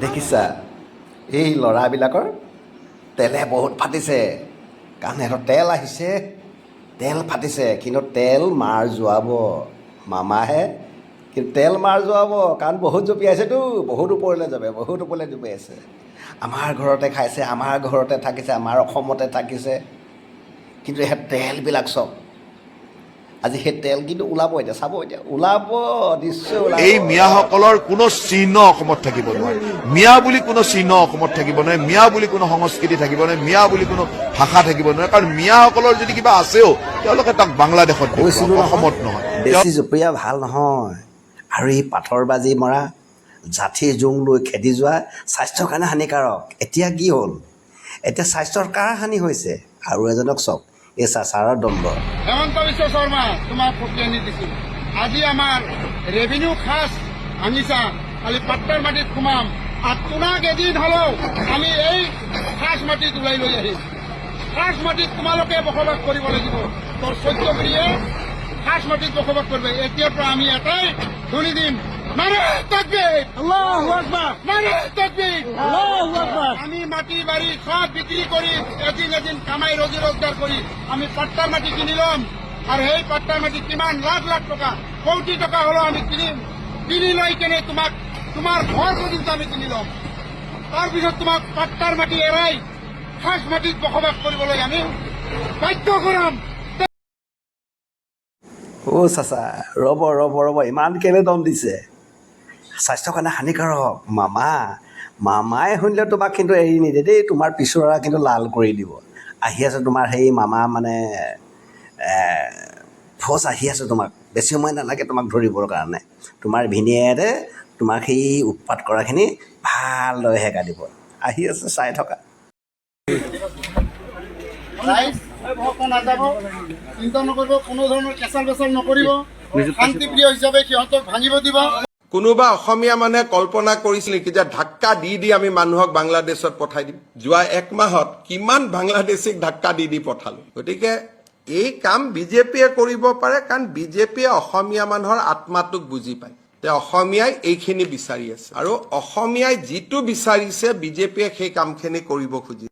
দেখিছা এই ল'ৰাবিলাকৰ তেলে বহুত ফাটিছে কাৰণ সিহঁতৰ তেল আহিছে তেল ফাটিছে কিন্তু তেল মাৰ যোৱাব মামাহে কিন্তু তেল মাৰ যোৱাব কাৰণ বহুত জঁপিয়াইছেতো বহুত ওপৰলৈ যাবে বহুত ওপৰলৈ জঁপিয়াইছে আমাৰ ঘৰতে খাইছে আমাৰ ঘৰতে থাকিছে আমাৰ অসমতে থাকিছে কিন্তু সেই তেলবিলাক চব আজি সেই তেল কিন্তু ওলাব এতিয়া চাব এতিয়া ওলাব নিশ্চয় ওলাব এই মিয়াসকলৰ কোনো চিহ্ন অসমত থাকিব নোৱাৰে মিয়া বুলি কোনো চিহ্ন অসমত থাকিব নোৱাৰে মিয়া বুলি কোনো সংস্কৃতি থাকিব নোৱাৰে মিয়া বুলি কোনো ভাষা থাকিব নোৱাৰে কাৰণ মিয়াসকলৰ যদি কিবা আছেও তেওঁলোকে তাক বাংলাদেশত কৈছিলোঁ অসমত নহয় বেছি জুপীয়া ভাল নহয় আৰু এই পাথৰ বাজি মৰা জাঠিৰ জোং লৈ খেদি যোৱা স্বাস্থ্যৰ কাৰণে হানিকাৰক এতিয়া কি হ'ল এতিয়া স্বাস্থ্যৰ কাৰ হানি হৈছে আৰু এজনক চাওক এই চাচাৰৰ দণ্ড হেমন্ত বিশ্ব শৰ্মা তোমাক পঠিয়াই দিছিল আজি আমাৰ ৰেভিনিউ খাস ভাঙিছা খালি পাট্টাৰ মাটিত সোমাম আৰু তোমাক এদিন হলেও আমি এই খাস মাটিত ওলাই লৈ আহিম খাস মাটিত তোমালোকে বসবাস কৰিব লাগিব তোৰ 14 কৰিয়ে খাস মাটিত বসবাস কৰিব এতিয়াৰ পৰা আমি এটাই ধনি দিম নারে তাকবীর আল্লাহু আকবার নারে তাকবীর আল্লাহু আকবার আমি মাটি বাড়ি সব বিক্রি করি এদিন কামাই রোজি রোজগার করি আমি পাট্টার মাটি কিনিলাম আর এই পাট্টার মাটি কিমান লাখ লাখ টাকা কোটি টাকা হলো আমি কিনি লৈ কেনে তোমার ঘর পর্যন্ত আমি কিনিলাম তাৰপিছত তোমাক পাট্টাৰ মাটি এৰাই খাস মাটিত বসবাস কৰিবলৈ আমি বাধ্য কৰাম অ' চাচা ৰ'ব ৰ'ব ৰ'ব ইমান কেলে দম দিছে স্বাস্থ্যৰ কাৰণে হানিকাৰক মামাই শুনিলে তোমাক কিন্তু এৰি নিদিয়ে দেই তোমাৰ পিছৰা কিন্তু লাল কৰি দিব আহি আছে তোমাৰ সেই মামা মানে ফৌজ আহি আছে তোমাক বেছি সময় নালাগে তোমাক ধৰিবৰ কাৰণে তোমাৰ ভিনিয়েৰে তোমাক সেই উৎপাত কৰাখিনি ভালদৰে হেকা দিব আহি আছে চাই থকা নাযাব চিন্তা নকৰিব কোনো ধৰণৰ কেঁচাল বেচাল নকৰিব শান্তিপ্ৰিয় হিচাপে সিহঁতক ভাঙিব দিব কোনোবা অসমীয়া মানুহে কল্পনা কৰিছিল নেকি যে ধাক্কা দি আমি মানুহক বাংলাদেশত পঠাই দিম যোৱা এক মাহত কিমান বাংলাদেশীক ধাক্কা দি পঠালো গতিকে এই কাম বিজেপিয়ে কৰিব পাৰে কাৰণ বিজেপিয়ে অসমীয়া মানুহৰ আত্মাটোক বুজি পায় তে অসমীয়াই এইখিনি বিচাৰি আছে আৰু অসমীয়াই যিটো বিচাৰিছে বিজেপিয়ে সেই কামখিনি কৰিব খুজিছে